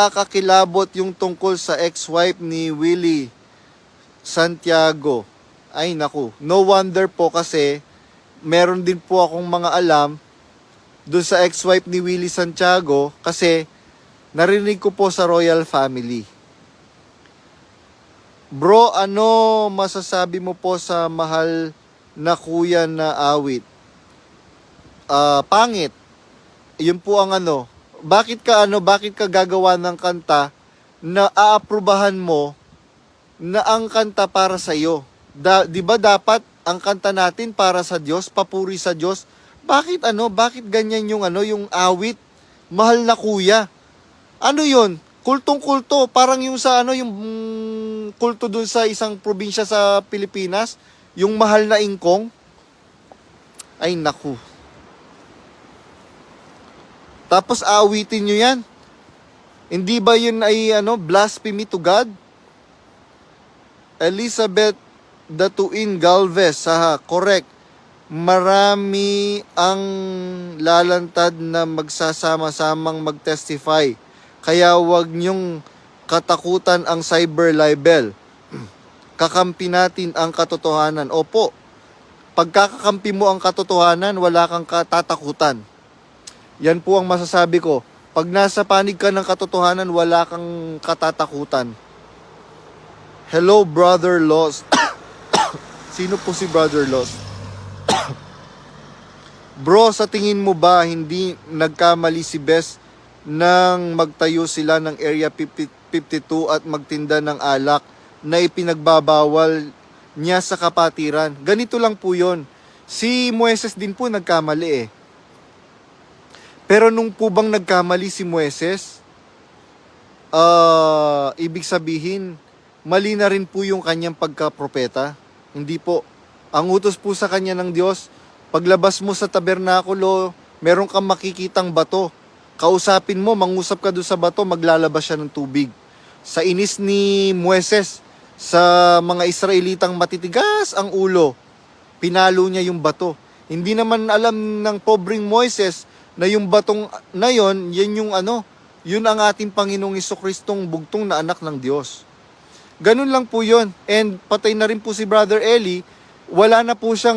Nakakakilabot yung tungkol sa ex-wife ni Willie Santiago. Ay naku, no wonder po kasi meron din po akong mga alam dun sa ex-wife ni Willie Santiago kasi narinig ko po sa royal family. Bro, ano masasabi mo po sa mahal na kuya na awit? Pangit. Yun po ang ano. Bakit ka gagawa ng kanta na aaprubahan mo na ang kanta para sa iyo? 'Di ba dapat ang kanta natin para sa Diyos, papuri sa Diyos? Bakit ganyan yung yung awit? Mahal na kuya. Ano 'yon? Kultong-kulto, parang yung sa yung kulto dun sa isang probinsya sa Pilipinas, yung mahal na ingkong. Ay naku. Tapos aawitin nyo yan. Hindi ba yun ay blasphemy to God? Elizabeth Datuin Galvez, correct. Marami ang lalantad na magsasama-samang mag-testify. Kaya wag nyong katakutan ang cyber libel. Kakampi natin ang katotohanan. Opo, pagkakakampi mo ang katotohanan, wala kang katatakutan. Yan po ang masasabi ko. Pag nasa panig ka ng katotohanan, wala kang katatakutan. Hello, Brother Lost. Sino po si Brother Lost? Bro, sa tingin mo ba hindi nagkamali si Bes nang magtayo sila ng Area 52 at magtinda ng alak na ipinagbabawal niya sa kapatiran? Ganito lang po yun. Si Moises din po nagkamali Pero nung po bang nagkamali si Moises, ibig sabihin, mali na rin po yung kanyang pagka-propeta? Hindi po. Ang utos po sa kanya ng Diyos, paglabas mo sa tabernakulo, meron kang makikitang bato. Kausapin mo, mangusap ka doon sa bato, maglalabas siya ng tubig. Sa inis ni Moises, sa mga Israelitang matitigas ang ulo, pinalo niya yung bato. Hindi naman alam ng pobreng Moises na yung batong na yon, yan yung yun ang ating Panginoong Jesucristong bugtong na anak ng Diyos. Ganun lang po yun. And patay na rin po si Brother Eli, wala na po siyang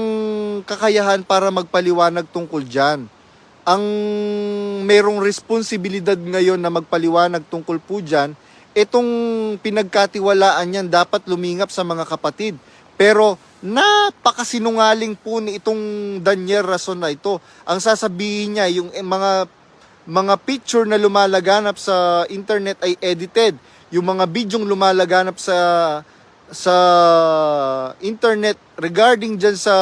kakayahan para magpaliwanag tungkol dyan. Ang merong responsibilidad ngayon na magpaliwanag tungkol po dyan, itong pinagkatiwalaan yan dapat lumingap sa mga kapatid. Pero napakasinungaling po ni itong Daniel Rason na ito. Ang sasabihin niya, yung mga picture na lumalaganap sa internet ay edited. Yung mga bidyong lumalaganap sa internet regarding dyan sa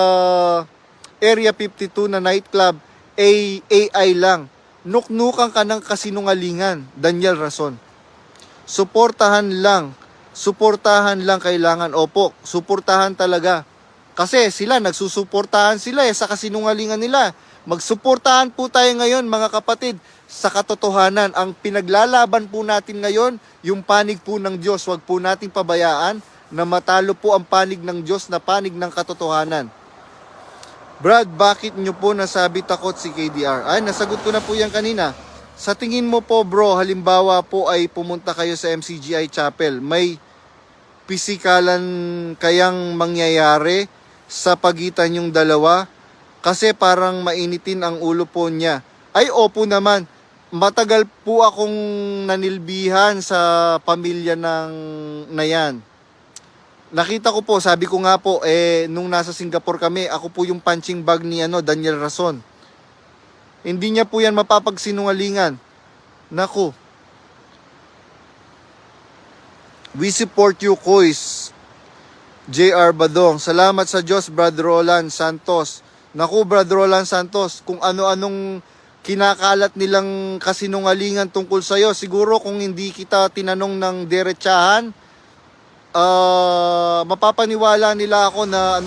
Area 52 na nightclub ay AI lang. Nuknukan ka ng kasinungalingan, Daniel Rason. Suportahan lang kailangan. Opo, suportahan talaga. Kasi sila, nagsusuportahan sila sa kasinungalingan nila. Magsuportahan po tayo ngayon mga kapatid sa katotohanan. Ang pinaglalaban po natin ngayon, yung panig po ng Diyos. Huwag po natin pabayaan na matalo po ang panig ng Diyos na panig ng katotohanan. Brad, bakit nyo po nasabi takot si KDR? Ay, nasagot ko na po yan kanina. Sa tingin mo po bro, halimbawa po ay pumunta kayo sa MCGI Chapel, may pisikalan kayang mangyayari sa pagitan yung dalawa? Kasi parang mainitin ang ulo po niya. Ay opo naman, matagal po akong nanilbihan sa pamilya na yan. Nakita ko po, sabi ko nga po, nung nasa Singapore kami, ako po yung punching bag ni Daniel Rason. Hindi niya po yan mapapagsinungalingan. Naku. We support you, Kois. JR Badong. Salamat sa Diyos, Brother Roland Santos. Naku, Brother Roland Santos, kung ano-anong kinakalat nilang kasinungalingan tungkol sa'yo, siguro kung hindi kita tinanong ng diretsahan, mapapaniwala nila ako na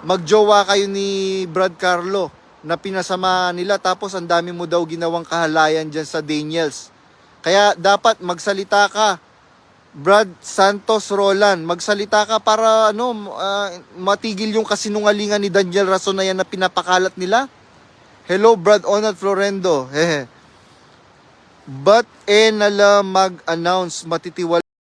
magjowa kayo ni Brad Carlo na pinasama nila, tapos ang dami mo daw ginawang kahalayan dyan sa Daniels. Kaya dapat magsalita ka, Brad Santos Roland, magsalita ka para matigil yung kasinungalingan ni Daniel Rason na yan na pinapakalat nila. Hello, Brad Onat Florendo. Ba't nala mag-announce matitiwala